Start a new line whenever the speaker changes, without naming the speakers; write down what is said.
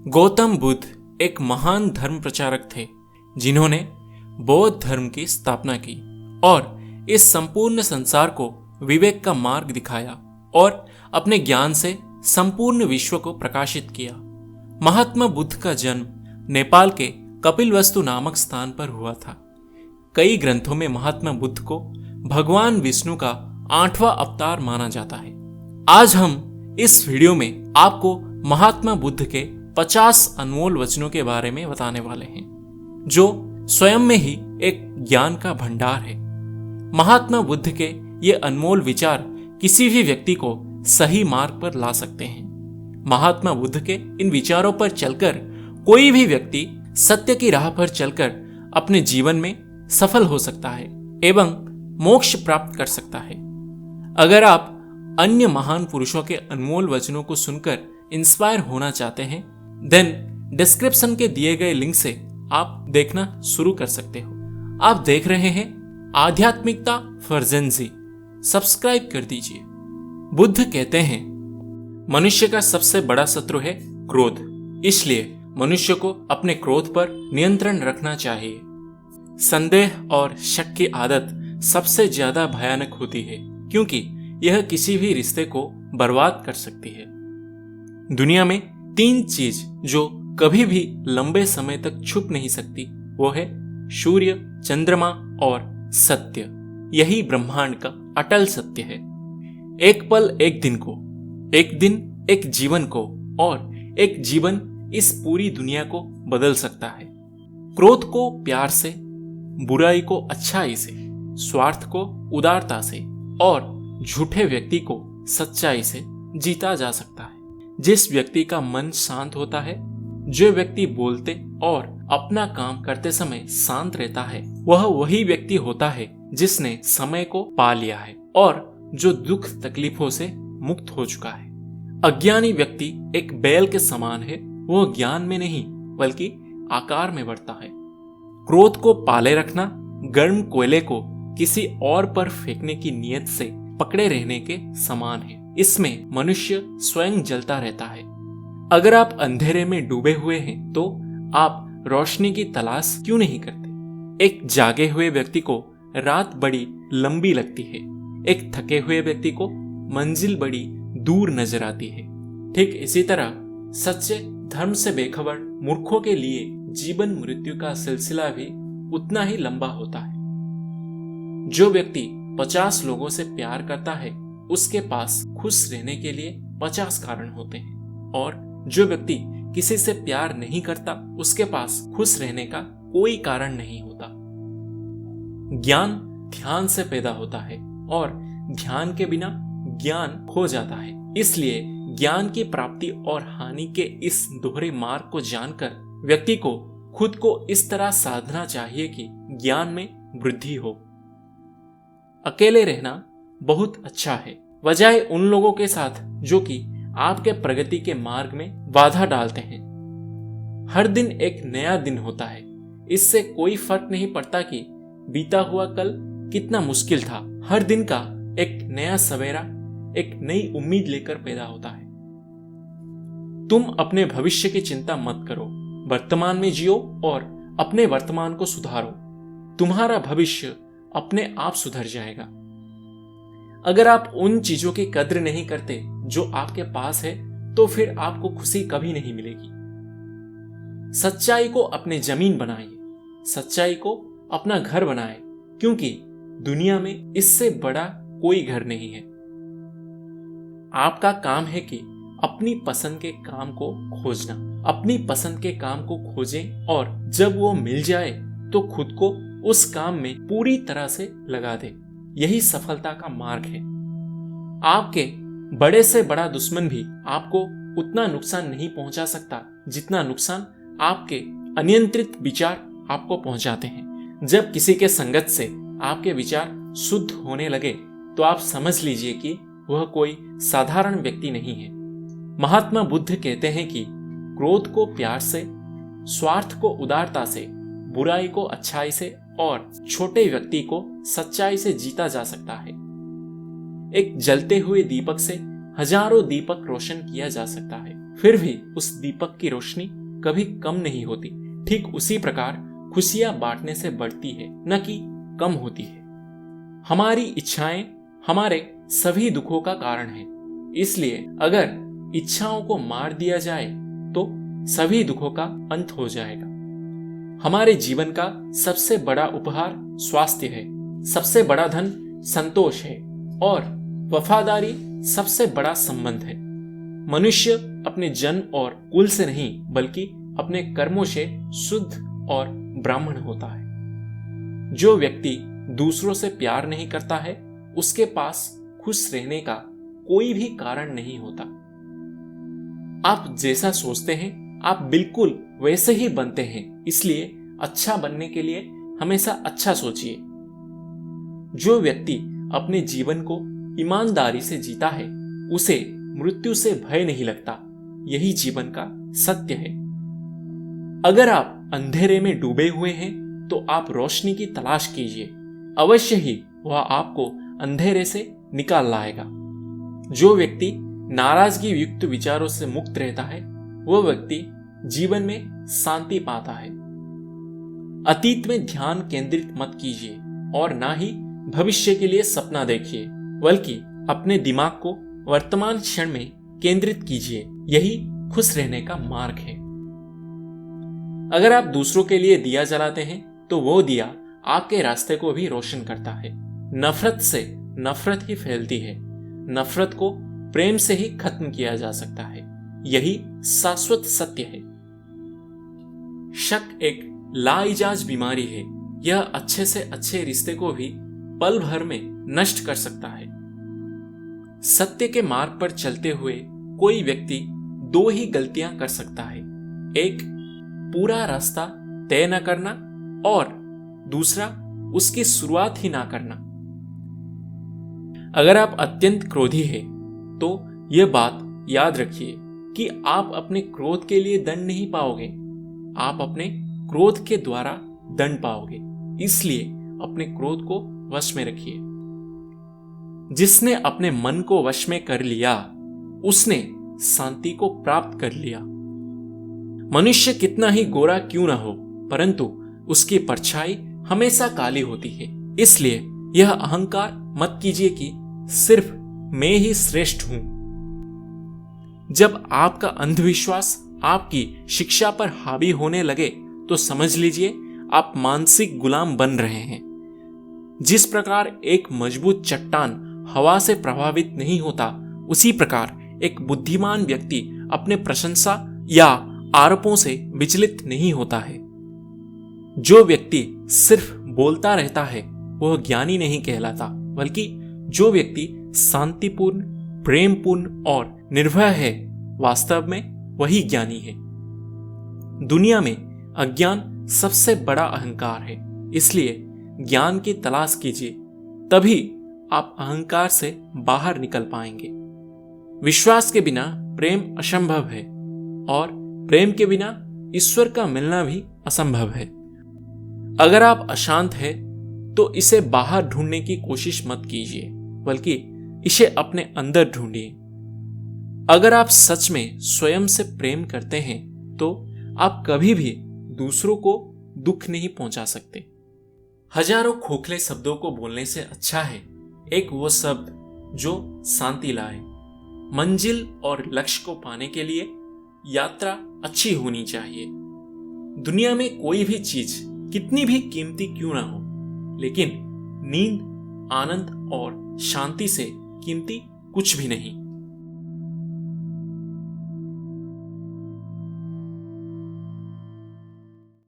गौतम बुद्ध एक महान धर्म प्रचारक थे जिन्होंने बौद्ध धर्म की स्थापना की और इस संपूर्ण संसार को विवेक का मार्ग दिखाया और अपने ज्ञान से संपूर्ण विश्व को प्रकाशित किया। महात्मा बुद्ध का जन्म नेपाल के कपिलवस्तु नामक स्थान पर हुआ था। कई ग्रंथों में महात्मा बुद्ध को भगवान विष्णु का 8वां अवतार माना जाता है। आज हम इस वीडियो में आपको महात्मा बुद्ध के 50 अनमोल वचनों के बारे में बताने वाले हैं, जो स्वयं में ही एक ज्ञान का भंडार है। महात्मा बुद्ध के ये अनमोल विचार किसी भी व्यक्ति को सही मार्ग पर ला सकते हैं। महात्मा बुद्ध के इन विचारों पर चलकर कोई भी व्यक्ति सत्य की राह पर चलकर अपने जीवन में सफल हो सकता है एवं मोक्ष प्राप्त कर सकता है। अगर आप अन्य महान पुरुषों के अनमोल वचनों को सुनकर इंस्पायर होना चाहते हैं, देन डिस्क्रिप्शन के दिए गए लिंक से आप देखना शुरू कर सकते हो। आप देख रहे हैं आध्यात्मिकता फॉर जेन ज़ी। सब्सक्राइब कर दीजिए। बुद्ध कहते हैं, मनुष्य का सबसे बड़ा शत्रु है क्रोध, इसलिए मनुष्य को अपने क्रोध पर नियंत्रण रखना चाहिए। संदेह और शक की आदत सबसे ज्यादा भयानक होती है क्योंकि यह किसी भी रिश्ते को बर्बाद कर सकती है। दुनिया में 3 चीज जो कभी भी लंबे समय तक छुप नहीं सकती, वो है सूर्य, चंद्रमा और सत्य। यही ब्रह्मांड का अटल सत्य है। एक पल एक दिन को, एक दिन एक जीवन को और एक जीवन इस पूरी दुनिया को बदल सकता है। क्रोध को प्यार से, बुराई को अच्छाई से, स्वार्थ को उदारता से और झूठे व्यक्ति को सच्चाई से जीता जा सकता है। जिस व्यक्ति का मन शांत होता है, जो व्यक्ति बोलते और अपना काम करते समय शांत रहता है, वह वही व्यक्ति होता है जिसने समय को पा लिया है और जो दुख तकलीफों से मुक्त हो चुका है। अज्ञानी व्यक्ति एक बैल के समान है। वह ज्ञान में नहीं बल्कि आकार में बढ़ता है। क्रोध को पाले रखना गर्म कोयले को किसी और पर फेंकने की नीयत से पकड़े रहने के समान है। इसमें मनुष्य स्वयं जलता रहता है। अगर आप अंधेरे में डूबे हुए हैं तो आप रोशनी की तलाश क्यों नहीं करते? एक जागे हुए व्यक्ति को रात बड़ी लंबी लगती है, एक थके हुए व्यक्ति को मंजिल बड़ी दूर नजर आती है। ठीक इसी तरह सच्चे धर्म से बेखबर मूर्खों के लिए जीवन मृत्यु का सिलसिला भी उतना ही लंबा होता है। जो व्यक्ति 50 लोगों से प्यार करता है, उसके पास खुश रहने के लिए 50 कारण होते हैं, और जो व्यक्ति किसी से प्यार नहीं करता, उसके पास खुश रहने का कोई कारण नहीं होता। ज्ञान ध्यान से पैदा होता है और ध्यान के बिना ज्ञान खो जाता है। इसलिए ज्ञान की प्राप्ति और हानि के इस दोहरे मार्ग को जानकर व्यक्ति को खुद को इस तरह साधना चाहिए कि ज्ञान में वृद्धि हो। अकेले रहना बहुत अच्छा है, बजाय उन लोगों के साथ जो कि आपके प्रगति के मार्ग में बाधा डालते हैं। हर दिन एक नया दिन होता है। इससे कोई फर्क नहीं पड़ता कि बीता हुआ कल कितना मुश्किल था। हर दिन का एक नया सवेरा एक नई उम्मीद लेकर पैदा होता है। तुम अपने भविष्य की चिंता मत करो, वर्तमान में जियो और अपने वर्तमान को सुधारो। तुम्हारा भविष्य अपने आप सुधर जाएगा। अगर आप उन चीजों की कद्र नहीं करते जो आपके पास है, तो फिर आपको खुशी कभी नहीं मिलेगी। सच्चाई को अपने जमीन बनाइए, सच्चाई को अपना घर बनाए, क्योंकि दुनिया में इससे बड़ा कोई घर नहीं है। आपका काम है कि अपनी पसंद के काम को खोजना, अपनी पसंद के काम को खोजें और जब वो मिल जाए तो खुद को उस काम में पूरी तरह से लगा दे। यही सफलता का मार्ग है। आपके बड़े से बड़ा दुश्मन भी आपको उतना नुकसान नहीं पहुंचा सकता जितना नुकसान आपके अनियंत्रित विचार आपको पहुंचाते हैं। जब किसी के संगत से आपके विचार शुद्ध होने लगे तो आप समझ लीजिए कि वह कोई साधारण व्यक्ति नहीं है। महात्मा बुद्ध कहते हैं कि क्रोध को प्यार से, स्वार्थ को उदारता से, बुराई को अच्छाई से और छोटे व्यक्ति को सच्चाई से जीता जा सकता है। एक जलते हुए दीपक से हजारों दीपक रोशन किया जा सकता है। फिर भी उस दीपक की रोशनी कभी कम नहीं होती। ठीक उसी प्रकार खुशियां बांटने से बढ़ती है, न कि कम होती है। हमारी इच्छाएं हमारे सभी दुखों का कारण है। इसलिए अगर इच्छाओं को मार दिया जाए तो सभी दुखों का अंत हो जाएगा। हमारे जीवन का सबसे बड़ा उपहार स्वास्थ्य है, सबसे बड़ा धन संतोष है और वफादारी सबसे बड़ा संबंध है। मनुष्य अपने जन्म और कुल से नहीं बल्कि अपने कर्मों से शुद्ध और ब्राह्मण होता है। जो व्यक्ति दूसरों से प्यार नहीं करता है उसके पास खुश रहने का कोई भी कारण नहीं होता। आप जैसा सोचते हैं आप बिल्कुल वैसे ही बनते हैं। इसलिए अच्छा बनने के लिए हमेशा अच्छा सोचिए। जो व्यक्ति अपने जीवन को ईमानदारी से जीता है उसे मृत्यु से भय नहीं लगता। यही जीवन का सत्य है। अगर आप अंधेरे में डूबे हुए हैं तो आप रोशनी की तलाश कीजिए। अवश्य ही वह आपको अंधेरे से निकाल लाएगा। जो व्यक्ति नाराजगी युक्त विचारों से मुक्त रहता है वह व्यक्ति जीवन में शांति पाता है। अतीत में ध्यान केंद्रित मत कीजिए और ना ही भविष्य के लिए सपना देखिए, बल्कि अपने दिमाग को वर्तमान क्षण में केंद्रित कीजिए। यही खुश रहने का मार्ग है। अगर आप दूसरों के लिए दिया जलाते हैं तो वो दिया आपके रास्ते को भी रोशन करता है। नफरत से नफरत ही फैलती है। नफरत को प्रेम से ही खत्म किया जा सकता है। यही शाश्वत सत्य है। शक एक लाइलाज बीमारी है। यह अच्छे से अच्छे रिश्ते को भी पल भर में नष्ट कर सकता है। सत्य के मार्ग पर चलते हुए कोई व्यक्ति दो ही गलतियां कर सकता है। एक, पूरा रास्ता तय न करना और दूसरा, उसकी शुरुआत ही ना करना। अगर आप अत्यंत क्रोधी हैं तो यह बात याद रखिए कि आप अपने क्रोध के लिए दंड नहीं पाओगे, आप अपने क्रोध के द्वारा दंड पाओगे। इसलिए अपने क्रोध को वश में रखिए। जिसने अपने मन को वश में कर लिया उसने शांति को प्राप्त कर लिया। मनुष्य कितना ही गोरा क्यों ना हो परंतु उसकी परछाई हमेशा काली होती है। इसलिए यह अहंकार मत कीजिए कि सिर्फ मैं ही श्रेष्ठ हूं। जब आपका अंधविश्वास आपकी शिक्षा पर हावी होने लगे तो समझ लीजिए आप मानसिक गुलाम बन रहे हैं। जिस प्रकार एक मजबूत चट्टान हवा से प्रभावित नहीं होता, उसी प्रकार एक बुद्धिमान व्यक्ति अपने प्रशंसा या आरोपों से विचलित नहीं होता है। जो व्यक्ति सिर्फ बोलता रहता है वह ज्ञानी नहीं कहलाता, बल्कि जो व्यक्ति शांतिपूर्ण, प्रेमपूर्ण और निर्भय है वास्तव में वही ज्ञानी है। दुनिया में अज्ञान सबसे बड़ा अहंकार है। इसलिए ज्ञान की तलाश कीजिए, तभी आप अहंकार से बाहर निकल पाएंगे। विश्वास के बिना प्रेम असंभव है और प्रेम के बिना ईश्वर का मिलना भी असंभव है। अगर आप अशांत हैं तो इसे बाहर ढूंढने की कोशिश मत कीजिए, बल्कि इसे अपने अंदर ढूंढिए। अगर आप सच में स्वयं से प्रेम करते हैं तो आप कभी भी दूसरों को दुख नहीं पहुंचा सकते। हजारों खोखले शब्दों को बोलने से अच्छा है एक वो शब्द जो शांति लाए। मंजिल और लक्ष्य को पाने के लिए यात्रा अच्छी होनी चाहिए। दुनिया में कोई भी चीज कितनी भी कीमती क्यों ना हो, लेकिन नींद, आनंद और शांति से कीमती कुछ भी नहीं।